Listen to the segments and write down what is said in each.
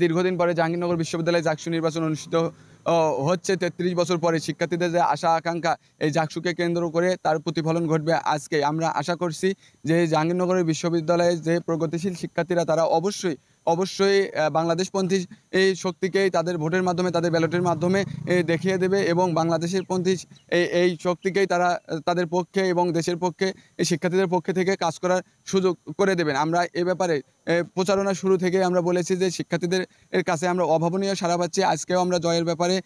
দীর্ঘদিন পরে জাহাঙ্গীরনগর বিশ্ববিদ্যালয়ে জাকসু নির্বাচন অনুষ্ঠিত হচ্ছে ৩৩ বছর পরে শিক্ষার্থীদের যে আশা আকাঙ্ক্ষা এই জাকসুকে কেন্দ্র করে তার প্রতিফলন ঘটবে আজকে। আমরা আশা করছি যে জাহাঙ্গীরনগরের বিশ্ববিদ্যালয়ে যে প্রগতিশীল শিক্ষার্থীরা তারা অবশ্যই বাংলাদেশপন্থী এই শক্তিকেই তাদের ভোটের মাধ্যমে তাদের ব্যালটের মাধ্যমে দেখিয়ে দেবে এবং বাংলাদেশের পন্থী এই শক্তিকেই তারা তাদের পক্ষে এবং দেশের পক্ষে এই শিক্ষার্থীদের পক্ষে থেকে কাজ করার সুযোগ করে দেবেন। আমরা এ ব্যাপারে প্রচারণা শুরু থেকে আমরা বলেছি যে শিক্ষার্থীদের কাছে আমরা অভাবনীয় সাড়া পাচ্ছি। আজকেও আমরা জয়ের ব্যাপারে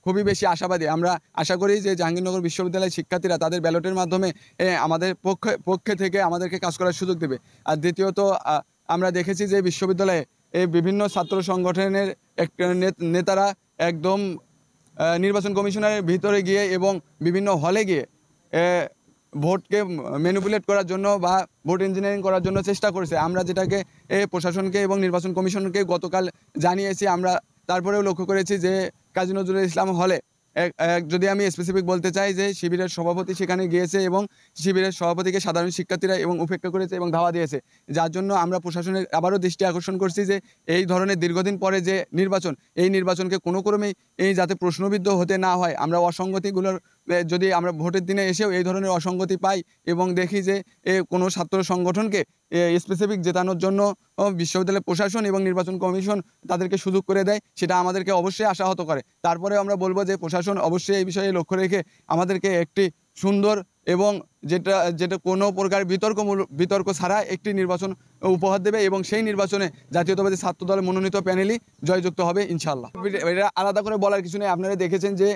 খুবই বেশি আশাবাদী। আমরা আশা করি যে জাহাঙ্গীরনগর বিশ্ববিদ্যালয়ের শিক্ষার্থীরা তাদের ব্যালটের মাধ্যমে আমাদের পক্ষে থেকে আমাদেরকে কাজ করার সুযোগ দেবে। আর দ্বিতীয়ত আমরা দেখেছি যে বিশ্ববিদ্যালয়ে বিভিন্ন ছাত্র সংগঠনের নেতারা একদম নির্বাচন কমিশনের ভিতরে গিয়ে এবং বিভিন্ন হলে গিয়ে ভোটকে ম্যানিপুলেট করার জন্য বা ভোট ইঞ্জিনিয়ারিং করার জন্য চেষ্টা করেছে। আমরা যেটাকে প্রশাসনকে এবং নির্বাচন কমিশনকে গতকাল জানিয়েছি। আমরা তারপরেও লক্ষ্য করেছি যে কাজী নজরুল ইসলাম হলে যদি আমি স্পেসিফিক বলতে চাই যে শিবিরের সভাপতি সেখানে গিয়েছে এবং শিবিরের সভাপতিকে সাধারণ শিক্ষার্থীরা এবং উপেক্ষা করেছে এবং ধাওয়া দিয়েছে, যার জন্য আমরা প্রশাসনের আবারও দৃষ্টি আকর্ষণ করছি যে এই ধরনের দীর্ঘদিন পরে যে নির্বাচন এই নির্বাচনকে কোনো ক্রমেই যাতে প্রশ্নবিদ্ধ হতে না হয়। আমরা অসঙ্গতিগুলোর যদি আমরা ভোটের দিনে এসেও এই ধরনের অসঙ্গতি পাই এবং দেখি যে কোনো ছাত্র সংগঠনকে স্পেসিফিক জেতানোর জন্য বিশ্ববিদ্যালয় প্রশাসন এবং নির্বাচন কমিশন তাদেরকে সুযোগ করে দেয়, সেটা আমাদেরকে অবশ্যই আশাহত করে। তারপরে আমরা বলবো যে প্রশাসন অবশ্যই এই বিষয়ে লক্ষ্য রেখে আমাদেরকে একটি সুন্দর এবং যেটা কোনো প্রকার বিতর্ক ছাড়া একটি নির্বাচন উপহার দেবে এবং সেই নির্বাচনে জাতীয়তাবাদী ছাত্র দলের মনোনীত প্যানেলই জয়যুক্ত হবে ইনশাআল্লাহ। এটা আলাদা করে বলার কিছু নেই। আপনারা দেখেছেন যে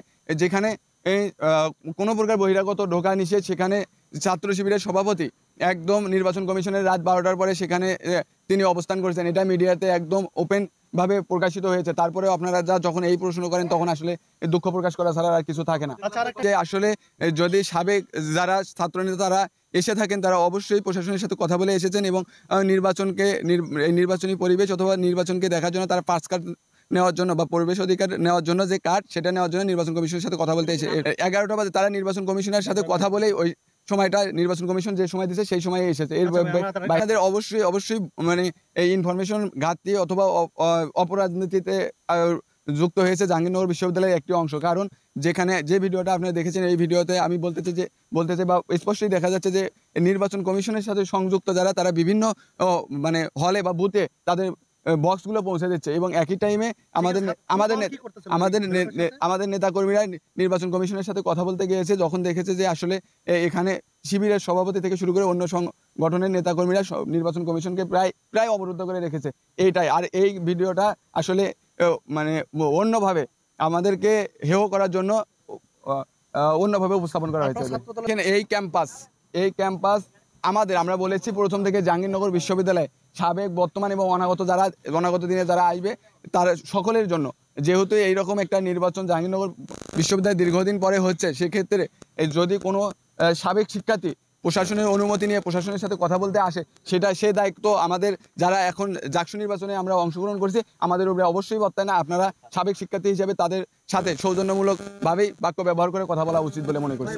যেখানে কোনো প্রকার বহিরাগত ঢোকা নিষেধ, সেখানে ছাত্র শিবিরের সভাপতি একদম নির্বাচন কমিশনের রাত 12টার পরে সেখানে তিনি অবস্থান করেছেন। এটা মিডিয়াতে একদম ওপেনভাবে প্রকাশিত হয়েছে। তারপরেও আপনারা যখন এই প্রশ্ন করেন তখন আসলে দুঃখ প্রকাশ করা ছাড়া আর কিছু থাকে না। যে আসলে যদি সাবেক যারা ছাত্রনেতা তারা এসে থাকেন তারা অবশ্যই প্রশাসনের সাথে কথা বলে এসেছেন এবং নির্বাচনী পরিবেশ অথবা নির্বাচনকে দেখার জন্য তারা পাস কার্ড নেওয়ার জন্য বা পরিবেশ অধিকার নেওয়ার জন্য যে কার্ড সেটা নেওয়ার জন্য নির্বাচন কমিশনের সাথে কথা বলতে এসে 11টা বাজে তারা নির্বাচন কমিশনের সাথে কথা বলেই ওই সময়টা নির্বাচন কমিশন যে সময় দিয়েছে সেই সময়ে এসেছে। এর বাইরে অবশ্যই মানে এই ইনফরমেশন ঘাটতি অথবা অপরাজনীতিতে যুক্ত হয়েছে জাহাঙ্গীরনগর বিশ্ববিদ্যালয়ের একটি অংশ। কারণ যেখানে যে ভিডিওটা আপনারা দেখেছেন এই ভিডিওতে আমি বলতেছি বা স্পষ্টই দেখা যাচ্ছে যে নির্বাচন কমিশনের সাথে সংযুক্ত যারা তারা বিভিন্ন মানে হলে বা বুথে তাদের বক্সগুলো পৌঁছে দিচ্ছে এবং একই টাইমে আমাদের নেতাকর্মীরা নির্বাচন কমিশনের সাথে কথা বলতে গিয়েছে যখন দেখেছে যে আসলে এখানে শিবিরের সভাপতি থেকে শুরু করে অন্য সংগঠনের নেতাকর্মীরা নির্বাচন কমিশনকে প্রায় অবরুদ্ধ করে রেখেছে এইটাই। আর এই ভিডিওটা আসলে মানে অন্যভাবে আমাদেরকে হেয় করার জন্য অন্যভাবে উপস্থাপন করা হয়েছে। এই ক্যাম্পাস আমরা বলেছি প্রথম থেকে জাহাঙ্গীরনগর বিশ্ববিদ্যালয় সাবেক বর্তমান এবং অনাগত দিনে যারা আসবে তার সকলের জন্য, যেহেতু এইরকম একটা নির্বাচন জাহাঙ্গীরনগর বিশ্ববিদ্যালয় দীর্ঘদিন পরে হচ্ছে, সেক্ষেত্রে যদি কোনো সাবেক শিক্ষার্থী প্রশাসনের অনুমতি নিয়ে প্রশাসনের সাথে কথা বলতে আসে সে দায়িত্ব আমাদের যারা এখন জাকসু নির্বাচনে আমরা অংশগ্রহণ করছি আমাদের উপরে অবশ্যই বর্তায় না। আপনারা সাবেক শিক্ষার্থী হিসেবে তাদের সাথে সৌজন্যমূলকভাবেই বাক্য ব্যবহার করে কথা বলা উচিত বলে মনে করছি।